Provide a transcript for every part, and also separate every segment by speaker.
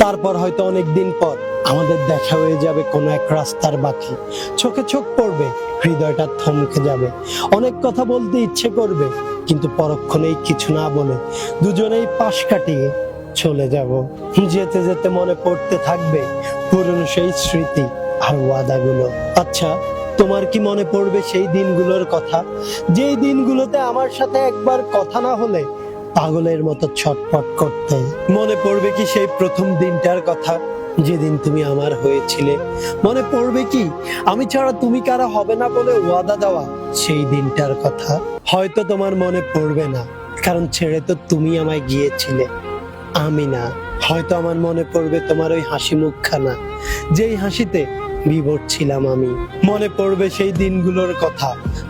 Speaker 1: তারপর হয়তো অনেকদিন পর আমাদের দেখা হয়ে যাবে কোনো এক রাস্তার বাকি, চোখে চোখ পড়বে, হৃদয়টা থমকে যাবে, অনেক কথা বলতে ইচ্ছে করবে, কিন্তু পরক্ষণেই কিছু না বলে দুজনেই পাশ কাটিয়ে চলে যাব। যেতে যেতে মনে পড়তে থাকবে পুরনো সেই স্মৃতি আর ওয়াদাগুলো। আচ্ছা, তোমার কি মনে পড়বে সেই দিনগুলোর কথা, যেই দিনগুলোতে আমার সাথে একবার কথা না হলে পাগলের মতো ছটফট করতে? মনে পড়বে কি সেই প্রথম দিনটার কথা, যেদিন তুমি আমার হয়েছিলে? মনে পড়বে কি আমি ছাড়া তুমি কারা হবে না বলে ওয়াদা দেওয়া সেই দিনটার কথা? হয়তো তোমার মনে পড়বে না, কারণ ছেড়ে তো তুমি আমায় গিয়েছিলে, আমি না। হয়তো আমার মনে পড়বে তোমার ওই হাসি মুখখানা, যেই হাসিতে বিভোর ছিলাম আমি। মনে পড়বে সেই দিনগুলোর কথা,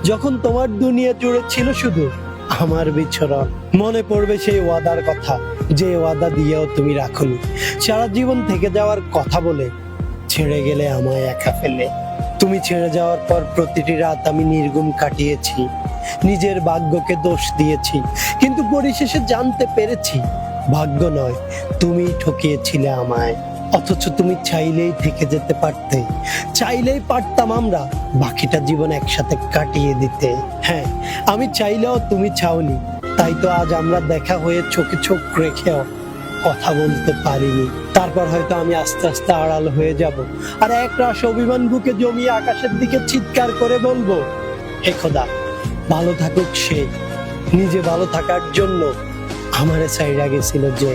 Speaker 1: যখন তোমার দুনিয়া জুড়ে ছিল শুধু আমার বিচরণ। মনে পড়বে সেই ওয়াদার কথা, যে ওয়াদা দিয়েও তুমি রাখোনি, সারা জীবন থেকে যাওয়ার কথা বলে ছেড়ে গেলে আমায় একা ফেলে। তুমি ছেড়ে যাওয়ার পর প্রতিটি রাত আমি নির্ঘুম কাটিয়েছি, নিজের ভাগ্যকে দোষ দিয়েছি, কিন্তু পরিশেষে জানতে পেরেছি ভাগ্য নয়, তুমি ঠকিয়েছিলে আমায়। অথচ তুমি চাইলেই থেকে যেতে পারতে, চাইলেই পারতাম আমরা বাকিটা জীবন একসাথে কাটিয়ে দিতে। হ্যাঁ, আমি চাইলেও তুমি চাওনি, তাই তো আজ আমরা দেখা হয়ে চোখে চোখ রেখেও কথা বলতে পারিনি। তারপর হয়তো আমি আস্তে আস্তে আড়াল হয়ে যাব, আর এক রাশ অভিমান বুকে জমিয়ে আকাশের দিকে চিৎকার করে বলবো, হে খোদা, ভালো থাকুক সে, নিজে ভালো থাকার জন্য আমারে চাইরা গেছিল যে।